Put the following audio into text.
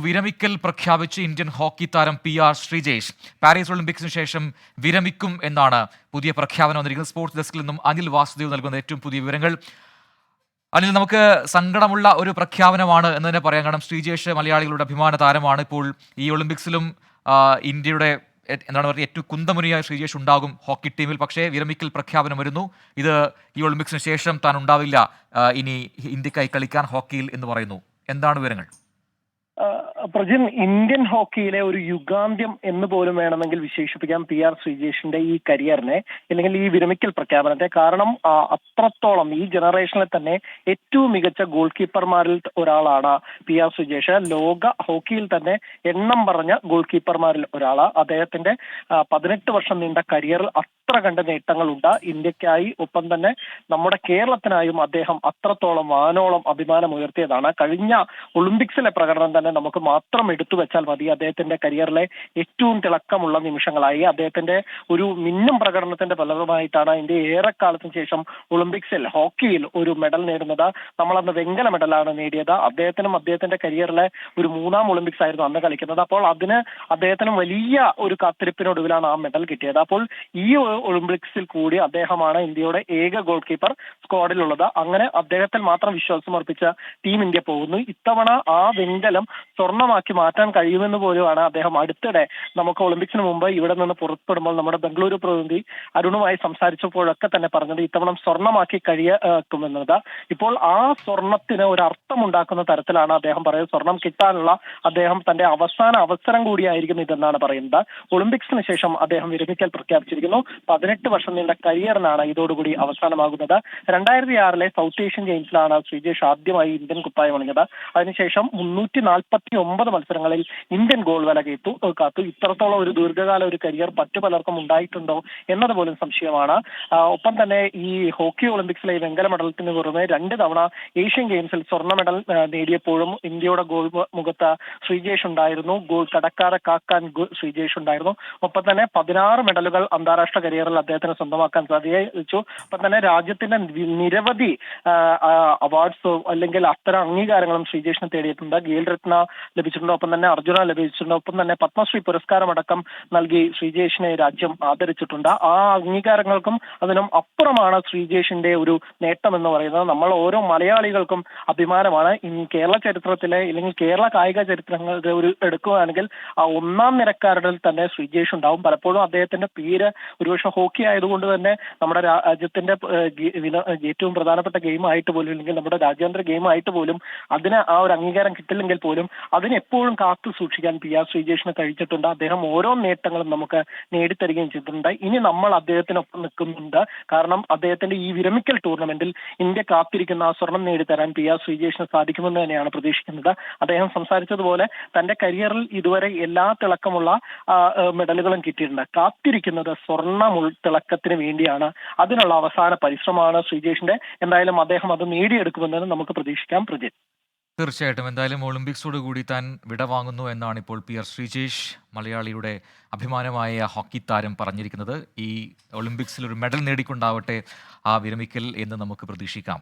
വിരമിക്കൽ പ്രഖ്യാപിച്ച് Indian hockey താരം PR ശ്രീജേഷ് പാരീസ് ഒളിമ്പിക്സിന് ശേഷം വിരമിക്കും എന്നാണ് പുതിയ പ്രഖ്യാപനം വന്നിരിക്കുന്നത്. സ്പോർട്സ് ഡെസ്കിൽ നിന്നും അനിൽ വാസുദേവ് നൽകുന്ന ഏറ്റവും പുതിയ വിവരങ്ങൾ. അനിൽ, നമുക്ക് സങ്കടമുള്ള ഒരു പ്രഖ്യാപനമാണ് എന്ന് തന്നെ പറയാം. കാരണം ശ്രീജേഷ് മലയാളികളുടെ അഭിമാന താരമാണ്. ഇപ്പോൾ ഈ ഒളിമ്പിക്സിലും ഇന്ത്യയുടെ എന്താണ് പറയുക, ഏറ്റവും കുന്തമുനിയായ ശ്രീജേഷ് ഉണ്ടാകും ഹോക്കി ടീമിൽ. പക്ഷേ വിരമിക്കൽ പ്രഖ്യാപനം വരുന്നു. ഇത് ഈ ഒളിമ്പിക്സിന് ശേഷം താൻ ഉണ്ടാവില്ല ഇനി ഇന്ത്യക്കായി കളിക്കാൻ ഹോക്കിയിൽ എന്ന് പറയുന്നു. എന്താണ് വിവരങ്ങൾ? പ്രജിൻ, ഇന്ത്യൻ ഹോക്കിയിലെ ഒരു യുഗാന്ത്യം എന്ന് പോലും വേണമെങ്കിൽ വിശേഷിപ്പിക്കാം PR ശ്രീജേഷിന്റെ ഈ കരിയറിനെ, അല്ലെങ്കിൽ ഈ വിരമിക്കൽ പ്രഖ്യാപനത്തെ. കാരണം അത്രത്തോളം ഈ ജനറേഷനിൽ തന്നെ ഏറ്റവും മികച്ച ഗോൾ കീപ്പർമാരിൽ ഒരാളാണ് PR ശ്രീജേഷ്. ലോക ഹോക്കിയിൽ തന്നെ എണ്ണം പറഞ്ഞ ഗോൾ കീപ്പർമാരിൽ ഒരാളാണ്. അദ്ദേഹത്തിന്റെ 18 വർഷം നീണ്ട കരിയറിൽ അത്ര കണ്ട നേട്ടങ്ങളുണ്ട് ഇന്ത്യക്കായി. ഒപ്പം തന്നെ നമ്മുടെ കേരളത്തിനായും അദ്ദേഹം അത്രത്തോളം വാനോളം അഭിമാനം ഉയർത്തിയതാണ്. കഴിഞ്ഞ ഒളിമ്പിക്സിലെ പ്രകടനം തന്നെ നമുക്ക് മാത്രം എടുത്തു വെച്ചാൽ മതി. അദ്ദേഹത്തിന്റെ കരിയറിലെ ഏറ്റവും തിളക്കമുള്ള നിമിഷങ്ങളായി. അദ്ദേഹത്തിന്റെ ഒരു മിന്നും പ്രകടനത്തിന്റെ ഫലമായിട്ടാണ് ഇന്ത്യ ഏറെക്കാലത്തിന് ശേഷം ഒളിമ്പിക്സിൽ ഹോക്കിയിൽ ഒരു മെഡൽ നേടുന്നത്. നമ്മളന്ന് വെങ്കല മെഡലാണ് നേടിയത്. അദ്ദേഹത്തിന്റെ കരിയറിലെ ഒരു 3ാം ഒളിമ്പിക്സ് ആയിരുന്നു അന്ന് കളിക്കുന്നത്. അപ്പോൾ അദ്ദേഹത്തിനും വലിയ ഒരു കാത്തിരിപ്പിനൊടുവിലാണ് ആ മെഡൽ കിട്ടിയത്. അപ്പോൾ ഈ ഒളിമ്പിക്സിൽ കൂടി അദ്ദേഹമാണ് ഇന്ത്യയുടെ ഏക ഗോൾ കീപ്പർ സ്ക്വാഡിലുള്ളത്. അങ്ങനെ അദ്ദേഹത്തിൽ മാത്രം വിശ്വാസം അർപ്പിച്ച ടീം ഇന്ത്യ പോകുന്നു. ഇത്തവണ ആ വെങ്കലം സ്വർണ്ണമാക്കി മാറ്റാൻ കഴിയുമെന്ന് പോലുമാണ് അദ്ദേഹം അടുത്തിടെ നമുക്ക് ഒളിമ്പിക്സിന് മുമ്പ് ഇവിടെ നിന്ന് പുറപ്പെടുമ്പോൾ നമ്മുടെ ബംഗളൂരു പ്രതിനിധി അരുണുമായി സംസാരിച്ചപ്പോഴൊക്കെ തന്നെ പറഞ്ഞത് ഇത്തവണ സ്വർണ്ണമാക്കി കഴിയുമെന്നത്. ഇപ്പോൾ ആ സ്വർണത്തിന് ഒരു അർത്ഥമുണ്ടാക്കുന്ന തരത്തിലാണ് അദ്ദേഹം പറയുന്നത്. സ്വർണം കിട്ടാനുള്ള അദ്ദേഹം തന്റെ അവസാന അവസരം കൂടിയായിരിക്കും ഇതെന്നാണ് പറയുന്നത്. ഒളിമ്പിക്സിന് ശേഷം അദ്ദേഹം വിരമിക്കൽ പ്രഖ്യാപിച്ചിരിക്കുന്നു. 18 വർഷം നീണ്ട കരിയറിനാണ് ഇതോടുകൂടി അവസാനമാകുന്നത്. 2006 സൗത്ത് ഏഷ്യൻ ഗെയിംസിലാണ് ശ്രീജേഷ് ആദ്യമായി ഇന്ത്യൻ കുപ്പായം അണിഞ്ഞത്. അതിനുശേഷം 349 മത്സരങ്ങളിൽ ഇന്ത്യൻ ഗോൾ വല കാത്തു. ഇത്രത്തോളം ഒരു ദീർഘകാല ഒരു കരിയർ മറ്റു പലർക്കും ഉണ്ടായിട്ടുണ്ടോ എന്നത് പോലും സംശയമാണ്. ഒപ്പം തന്നെ ഈ ഹോക്കി ഒളിമ്പിക്സിലെ വെങ്കല മെഡലത്തിന് പുറമെ 2 തവണ ഏഷ്യൻ ഗെയിംസിൽ സ്വർണ്ണ മെഡൽ നേടിയപ്പോഴും ഇന്ത്യയുടെ ഗോൾ മുഖത്ത് ശ്രീജേഷ് ഉണ്ടായിരുന്നു. ഗോൾ കടക്കാരെ കാക്കാൻ ശ്രീജേഷ് ഉണ്ടായിരുന്നു. ഒപ്പം തന്നെ 16 മെഡലുകൾ അന്താരാഷ്ട്ര കരിയറിൽ അദ്ദേഹത്തിന് സ്വന്തമാക്കാൻ സാധിച്ചു. ഒപ്പം തന്നെ രാജ്യത്തിന്റെ നിരവധി അവാർഡ്സ് അല്ലെങ്കിൽ അത്തരം അംഗീകാരങ്ങളും ശ്രീജേഷിന് തേടിയിട്ടുണ്ട്. ഖേൽ രത്ന ലഭിച്ചിട്ടുണ്ട്. ഒപ്പം തന്നെ അർജുന ലഭിച്ചിട്ടുണ്ട്. ഒപ്പം തന്നെ പത്മശ്രീ പുരസ്കാരമടക്കം നൽകി ശ്രീജേഷിനെ രാജ്യം ആദരിച്ചിട്ടുണ്ട്. ആ അംഗീകാരങ്ങൾക്കും അതിനും അപ്പുറമാണ് ശ്രീജേഷിന്റെ ഒരു നേട്ടം എന്ന് പറയുന്നത്. നമ്മൾ ഓരോ മലയാളികൾക്കും അഭിമാനമാണ്. കേരള ചരിത്രത്തിലെ അല്ലെങ്കിൽ കേരള കായിക ചരിത്രങ്ങളുടെ ഒരു എടുക്കുകയാണെങ്കിൽ ആ 1ാം നിരക്കാരുടെ തന്നെ ശ്രീജേഷ് ഉണ്ടാവും. പലപ്പോഴും അദ്ദേഹത്തിന്റെ പേര് ഒരുപക്ഷെ ഹോക്കി ആയതുകൊണ്ട് തന്നെ നമ്മുടെ രാജ്യത്തിന്റെ ഏറ്റവും പ്രധാനപ്പെട്ട ഗെയിം ആയിട്ട് പോലും, അല്ലെങ്കിൽ നമ്മുടെ രാജ്യാന്തര ഗെയിം ആയിട്ട് പോലും അതിന് ആ ഒരു അംഗീകാരം കിട്ടില്ലെങ്കിൽ പോലും അതിനെപ്പോഴും കാത്തു സൂക്ഷിക്കാൻ PR ശ്രീജേഷിന് കഴിച്ചിട്ടുണ്ട്. അദ്ദേഹം ഓരോ നേട്ടങ്ങളും നമുക്ക് നേടിത്തരികയും ചെയ്തിട്ടുണ്ട്. ഇനി നമ്മൾ അദ്ദേഹത്തിനൊപ്പം നിൽക്കുന്നുണ്ട്. കാരണം അദ്ദേഹത്തിന്റെ ഈ വിരമിക്കൽ ടൂർണമെന്റിൽ ഇന്ത്യ കാത്തിരിക്കുന്ന ആ സ്വർണം നേടിത്തരാൻ PR ശ്രീജേഷിന് സാധിക്കുമെന്ന് തന്നെയാണ് പ്രതീക്ഷിക്കുന്നത്. അദ്ദേഹം സംസാരിച്ചതുപോലെ തന്റെ കരിയറിൽ ഇതുവരെ എല്ലാ തിളക്കമുള്ള മെഡലുകളും കിട്ടിയിട്ടുണ്ട്. കാത്തിരിക്കുന്നത് സ്വർണ്ണ തിളക്കത്തിന് വേണ്ടിയാണ്. അതിനുള്ള അവസാന പരിശ്രമമാണ് ശ്രീജേഷിന്റെ. എന്തായാലും അദ്ദേഹം അത് നേടിയെടുക്കുമെന്ന് നമുക്ക് പ്രതീക്ഷിക്കാം. പ്രജിത്ത്, തീർച്ചയായിട്ടും. എന്തായാലും ഒളിമ്പിക്സോട് കൂടി താൻ വിടവാങ്ങുന്നു എന്നാണ് ഇപ്പോൾ PR ശ്രീജേഷ്, മലയാളിയുടെ അഭിമാനമായ ഹോക്കി താരം, പറഞ്ഞിരിക്കുന്നത്. ഈ ഒളിമ്പിക്സിൽ ഒരു മെഡൽ നേടിക്കൊണ്ടാവട്ടെ ആ വിരമിക്കൽ എന്ന് നമുക്ക് പ്രതീക്ഷിക്കാം.